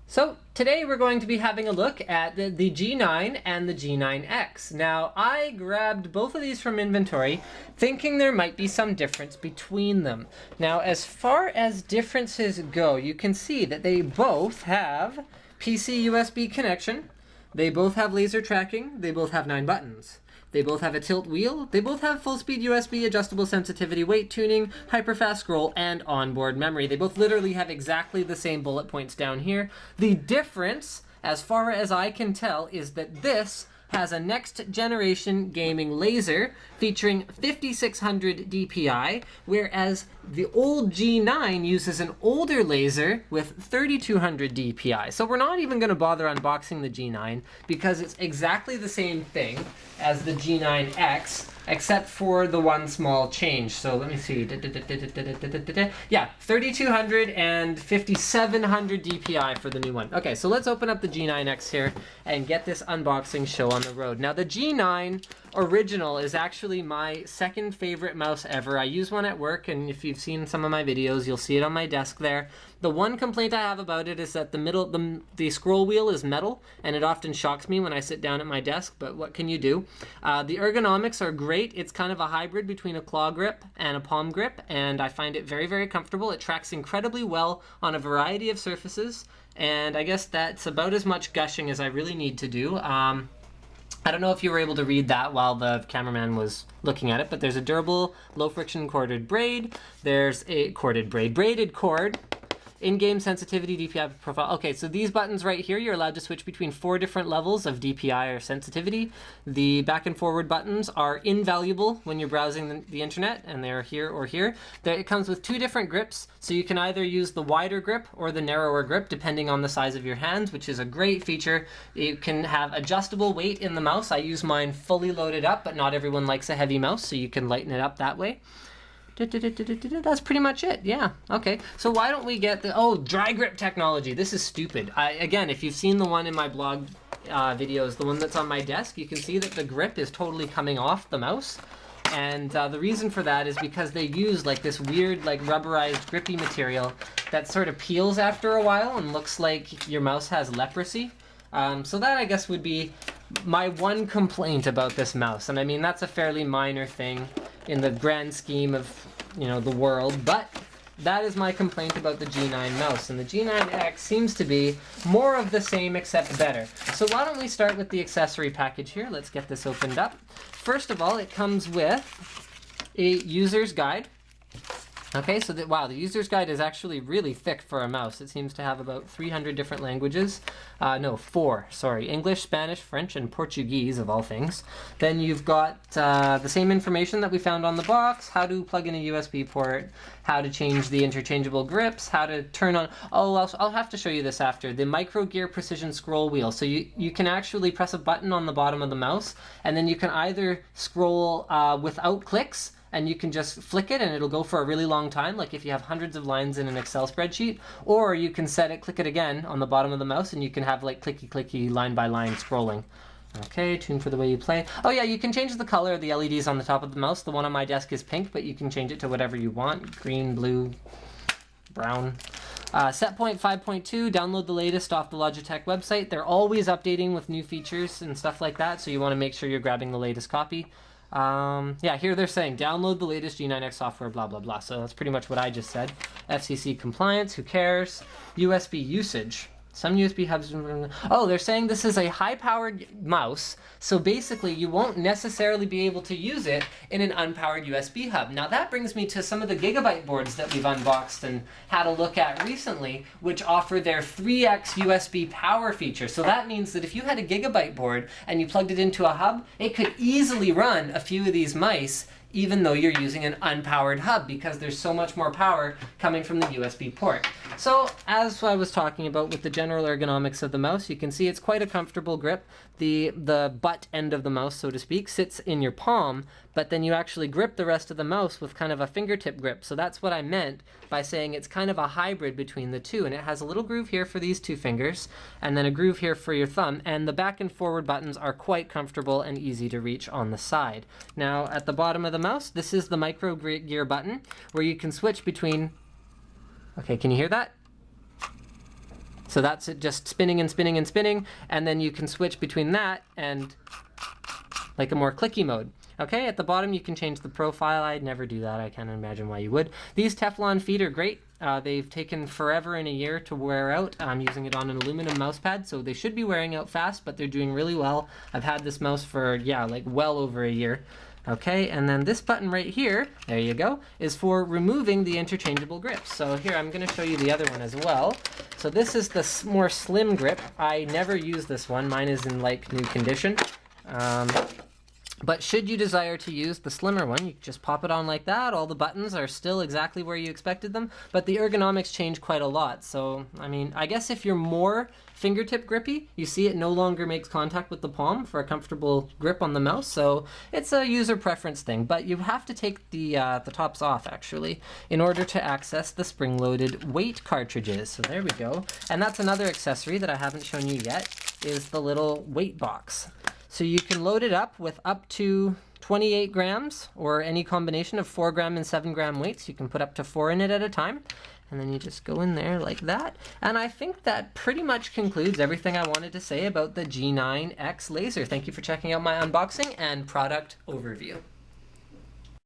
So today we're going to be having a look at the G9 and the G9X. Now I grabbed both of these from inventory thinking there might be some difference between them. Now as far as differences go, you can see that they both have PC USB connection, they both have laser tracking, they both have 9 buttons. They both have a tilt wheel, they both have full-speed USB, adjustable sensitivity, weight tuning, hyperfast scroll, and onboard memory. They both literally have exactly the same bullet points down here. The difference, as far as I can tell, is that this has a next-generation gaming laser featuring 5600 DPI, whereas the old G9 uses an older laser with 3200 DPI. So we're not even going to bother unboxing the G9 because it's exactly the same thing as the G9X, except for the one small change. So let me see. Yeah, 3200 and 5700 DPI for the new one. Okay, so let's open up the G9X here and get this unboxing show on the road. Now the G9 original is actually my second favorite mouse ever. I use one at work, and if you've seen some of my videos, you'll see it on my desk there. The one complaint I have about it is that the scroll wheel is metal, and it often shocks me when I sit down at my desk, but what can you do? The ergonomics are great. It's kind of a hybrid between a claw grip and a palm grip, and I find it very, very comfortable. It tracks incredibly well on a variety of surfaces, and I guess that's about as much gushing as I really need to do. I don't know if you were able to read that while the cameraman was looking at it, but there's a durable, low-friction corded braid. There's a braided cord. In-game sensitivity, DPI profile. Okay, so these buttons right here, you're allowed to switch between 4 different levels of DPI or sensitivity. The back and forward buttons are invaluable when you're browsing the internet, and they're here or here. It comes with 2 different grips, so you can either use the wider grip or the narrower grip, depending on the size of your hands, which is a great feature. You can have adjustable weight in the mouse. I use mine fully loaded up, but not everyone likes a heavy mouse, so you can lighten it up that way. That's pretty much it. Yeah. Okay. So why don't we get the dry grip technology? This is stupid. Again, if you've seen the one in my blog videos, the one that's on my desk, you can see that the grip is totally coming off the mouse. And the reason for that is because they use like this weird like rubberized grippy material that sort of peels after a while and looks like your mouse has leprosy. So that I guess would be my one complaint about this mouse. And I mean, that's a fairly minor thing in the grand scheme of, the world, but that is my complaint about the G9 mouse. And the G9X seems to be more of the same except better. So why don't we start with the accessory package here? Let's get this opened up. First of all, it comes with a user's guide. Okay, so wow, the user's guide is actually really thick for a mouse. It seems to have about 300 different languages. No, 4, sorry. English, Spanish, French, and Portuguese, of all things. Then you've got the same information that we found on the box, how to plug in a USB port, how to change the interchangeable grips, how to turn on... I'll have to show you this after. The micro gear precision scroll wheel. So you can actually press a button on the bottom of the mouse, and then you can either scroll without clicks, and you can just flick it and it'll go for a really long time, like if you have hundreds of lines in an Excel spreadsheet, or you can set it, click it again on the bottom of the mouse, and you can have like clicky line by line scrolling. Okay, tune for the way you play. Oh yeah, you can change the color of the LEDs on the top of the mouse. The one on my desk is pink, but you can change it to whatever you want. Green, blue, brown. Setpoint 5.2, download the latest off the Logitech website. They're always updating with new features and stuff like that, so you want to make sure you're grabbing the latest copy. Yeah, here they're saying download the latest G9X software, blah blah blah. So that's pretty much what I just said. FCC compliance, who cares? USB usage. Some USB hubs... Oh, they're saying this is a high-powered mouse, so basically you won't necessarily be able to use it in an unpowered USB hub. Now that brings me to some of the Gigabyte boards that we've unboxed and had a look at recently, which offer their 3x USB power feature. So that means that if you had a Gigabyte board and you plugged it into a hub, it could easily run a few of these mice even though you're using an unpowered hub, because there's so much more power coming from the USB port. So as I was talking about with the general ergonomics of the mouse, you can see it's quite a comfortable grip. The butt end of the mouse, so to speak, sits in your palm, but then you actually grip the rest of the mouse with kind of a fingertip grip. So that's what I meant by saying it's kind of a hybrid between the two. And it has a little groove here for these 2 fingers, and then a groove here for your thumb. And the back and forward buttons are quite comfortable and easy to reach on the side. Now at the bottom of the mouse, this is the micro gear button, where you can switch between... Okay, can you hear that? So that's it, just spinning and spinning and spinning, and then you can switch between that and like a more clicky mode. Okay, at the bottom you can change the profile. I'd never do that. I can't imagine why you would. These Teflon feet are great. They've taken forever and a year to wear out. I'm using it on an aluminum mouse pad, so they should be wearing out fast, but they're doing really well. I've had this mouse for, yeah, like well over a year. Okay, and then this button right here, there you go, is for removing the interchangeable grips. So here, I'm gonna show you the other one as well. So this is the more slim grip. I never use this one. Mine is in like new condition. But should you desire to use the slimmer one, you just pop it on like that. All the buttons are still exactly where you expected them, but the ergonomics change quite a lot. So, I mean, I guess if you're more fingertip grippy, you see it no longer makes contact with the palm for a comfortable grip on the mouse. So it's a user preference thing, but you have to take the tops off actually in order to access the spring-loaded weight cartridges. So there we go. And that's another accessory that I haven't shown you yet, is the little weight box. So you can load it up with up to 28 grams or any combination of 4 gram and 7 gram weights. You can put up to 4 in it at a time. And then you just go in there like that. And I think that pretty much concludes everything I wanted to say about the G9X laser. Thank you for checking out my unboxing and product overview.